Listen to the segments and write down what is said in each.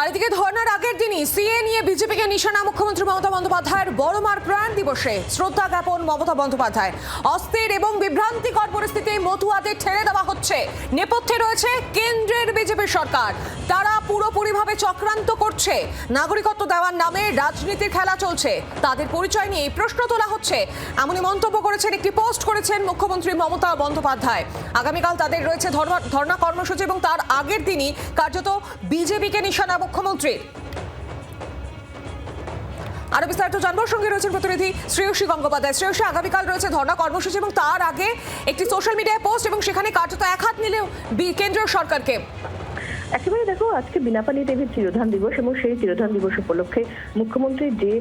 আর এদিকে ধর্নার আগের দিনই সিএ নিয়ে বিজেপিকে নিশানা মুখ্যমন্ত্রী মমতা বন্দ্যোপাধ্যায়ের বড়মার প্রয়াণ দিবসে শ্রদ্ধা জ্ঞাপন মমতা বন্দ্যোপাধ্যায়। অস্থির এবং বিভ্রান্তিকর পরিস্থিতি মতুয়াদের ঠেলে দেওয়া হচ্ছে। নেপথ্যে রয়েছে কেন্দ্রের বিজেপি সরকার। তারা পুরোপুরিভাবে চক্রান্ত করছে। নাগরিকত্ব দেওয়ার নামে রাজনীতির খেলা চলছে। তাদের পরিচয় নিয়ে প্রশ্ন তোলা হচ্ছে, এমনই মন্তব্য করেছেন, একটি পোস্ট করেছেন মুখ্যমন্ত্রী মমতা বন্দ্যোপাধ্যায়। আগামীকাল তাদের রয়েছে ধর্ণা কর্মসূচি এবং তার আগের দিনই কার্যত বিজেপিকে নিশানা মুখ্যমন্ত্রীর। আরো বিস্তারিত জানবার সঙ্গে রয়েছেন প্রতিনিধি শ্রেয়সী গঙ্গোপাধ্যায়। শ্রেয়সী, আগামীকাল রয়েছে ধর্ণা কর্মসূচি এবং তার আগে একটি সোশ্যাল মিডিয়ায় পোস্ট এবং সেখানে কার্যত এক হাত নিলেও কেন্দ্রীয় সরকারকে। একেবারে দেখো, আজকে বীণাপানি দেবীর তিরোধান দিবস এবং সেই তিরোধান দিবস উপলক্ষে মুখ্যমন্ত্রীর যে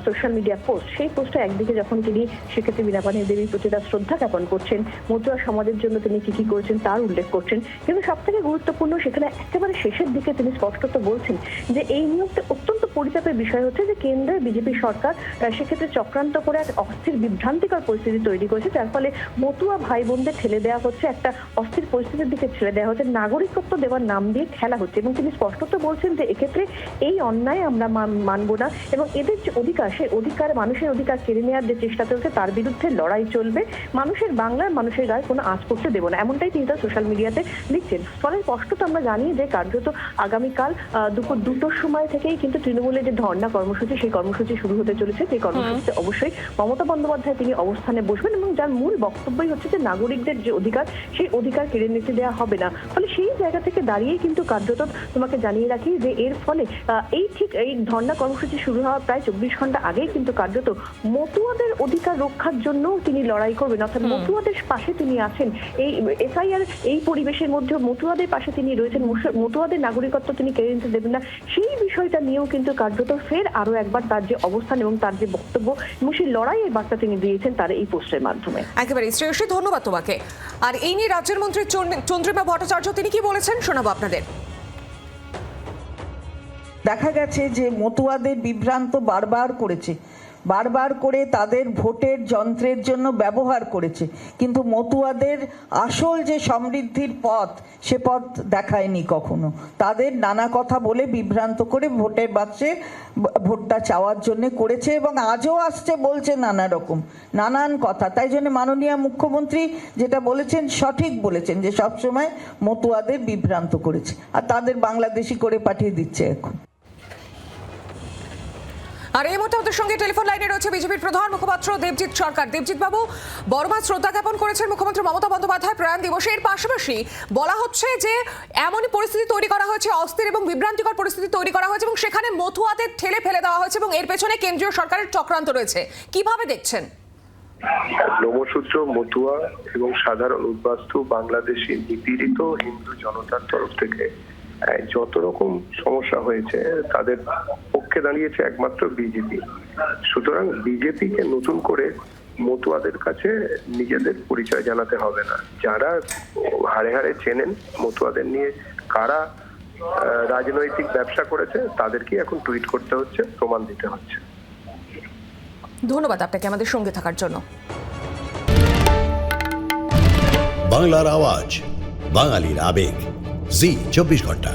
সোশ্যাল মিডিয়া পোস্ট, সেই পোস্টে একদিকে যখন তিনি সেক্ষেত্রে বীণাপানি দেবীর প্রতি তার শ্রদ্ধা জ্ঞাপন করছেন, মতুয়া সমাজের জন্য তিনি কি কি করেছেন তার উল্লেখ করছেন, কিন্তু সব থেকে গুরুত্বপূর্ণ সেখানে একেবারে শেষের দিকে তিনি স্পষ্টত বলছেন যে এই মুহূর্তে অত্যন্ত পরিতাপের বিষয় হচ্ছে যে কেন্দ্রের বিজেপি সরকার সেক্ষেত্রে চক্রান্ত করে এক অস্থির বিভ্রান্তিকর পরিস্থিতি তৈরি করেছে, যার ফলে মতুয়া ভাই বোনদের ঠেলে দেওয়া হচ্ছে, একটা অস্থির পরিস্থিতির দিকে ঠেলে দেওয়া হচ্ছে, নাগরিকত্ব দেওয়ার নাম দিয়ে খেলা হচ্ছে। এবং তিনি স্পষ্টত বলছেন যে এক্ষেত্রে এই অন্যায় আমরা মানব না এবং এদের যে অধিকার, সেই অধিকার, মানুষের অধিকার কেড়ে নেওয়ার যে চেষ্টা চলছে তার বিরুদ্ধে লড়াই চলবে। মানুষের বাংলার মানুষের গায়ে কোনো আঁচ করতে দেবো না, এমনটাই তিনি তার সোশ্যাল মিডিয়াতে লিখছেন। ফলে স্পষ্টত আমরা জানি যে কার্যত আগামীকাল দুপুর 2টোর সময় থেকেই কিন্তু তৃণমূলের যে ধর্ণা কর্মসূচি, সেই কর্মসূচি শুরু হতে চলেছে। সেই কর্মসূচিতে অবশ্যই মমতা বন্দ্যোপাধ্যায় তিনি অবস্থানে বসবেন এবং যার মূল বক্তব্যই হচ্ছে যে নাগরিকদের যে অধিকার, সেই অধিকার কেড়ে নিতে দেওয়া হবে না। ফলে সেই জায়গা থেকে দাঁড়িয়েই কিন্তু কার্যত তোমাকে জানিয়ে রাখি যে এর ফলে এই ধর্ণা কর্মসূচি শুরু হওয়ার প্রায় 24 ঘন্টা আগেই কিন্তু কার্যত মতুয়াদের অধিকার রক্ষার জন্য তিনি লড়াই করবেন, অর্থাৎ মতুয়াদের পাশে তিনি আছেন। এই এসআইআর এই পরিবেশের মধ্যে মতুয়াদের পাশে তিনি রয়েছেন, মতুয়াদের নাগরিকত্ব তিনি কেড়ে নিতে দেবেন না, সেই বিষয়টা নিয়েও কিন্তু কার্যত ফের আরো একবার তার যে অবস্থান এবং তার যে বক্তব্য এবং সেই লড়াইয়ের বার্তা তিনি দিয়েছেন তার এই পোস্টের মাধ্যমে। একেবারে শ্রেয়সী, ধন্যবাদ তোমাকে। আর এই নিয়ে রাজ্যের মন্ত্রী চন্দ্রিমা ভট্টাচার্য তিনি কি বলেছেন শোনাবো আপনাদের। দেখা গেছে যে মতুয়াদের বিভ্রান্ত বারবার করে তাদের ভোটের যন্ত্রের জন্য ব্যবহার করেছে, কিন্তু মতুয়াদের আসল যে সমৃদ্ধির পথ, সে পথ দেখায়নি কখনো। তাদের নানা কথা বলে বিভ্রান্ত করে ভোটের বাক্সে ভোটটা চাওয়ার জন্য করেছে এবং আজও আসছে বলছে নানান কথা। তাই জন্য মাননীয় মুখ্যমন্ত্রী যেটা বলেছেন সঠিক বলেছেন যে সবসময় মতুয়াদের বিভ্রান্ত করেছে আর তাদের বাংলাদেশি করে পাঠিয়ে দিচ্ছে এখন। আর এই মুহূর্তে আমাদের সঙ্গে টেলিফোন লাইনে রয়েছে বিজেপির প্রধান মুখপাত্র দেবজিৎ সরকার। দেবজিৎ বাবু, বড়মার শ্রদ্ধা জ্ঞাপন করেছেন মুখ্যমন্ত্রী মমতা বন্দ্যোপাধ্যায় প্রয়াণ দিবসে। এর পাশাপাশি বলা হচ্ছে যে এমনই পরিস্থিতি তৈরি করা হয়েছে, অস্থির এবং বিভ্রান্তিকর পরিস্থিতি তৈরি করা হয়েছে এবং সেখানে মতুয়াদের ঠেলে ফেলে দেওয়া হয়েছে এবং এর পেছনে কেন্দ্রীয় সরকারের চক্রান্ত রয়েছে। কিভাবে দেখছেন? ব্রহ্মসূত্র মতুয়া এবং সাধারণ উদ্বাস্তু বাংলাদেশি নিপীড়িত হিন্দু জনতার তরফ থেকে যত রকম সমস্যা হয়েছে তাদের পক্ষে দাঁড়িয়েছে একমাত্র বিজেপি। সুতরাং বিজেপিকে নতুন করে মতুয়াদের কাছে নিজেদের পরিচয় জানাতে হবে না। যারা হাড়ে হাড়ে চেনেন মতুয়াদের নিয়ে কারা রাজনৈতিক ব্যবসা করেছে, তাদেরকে এখন টুইট করতে হচ্ছে, প্রমাণ দিতে হচ্ছে। ধন্যবাদ আপনাকে আমাদের সঙ্গে থাকার জন্য। বাংলার আওয়াজ, বাঙালির আবেগ, জি 24 ঘন্টা।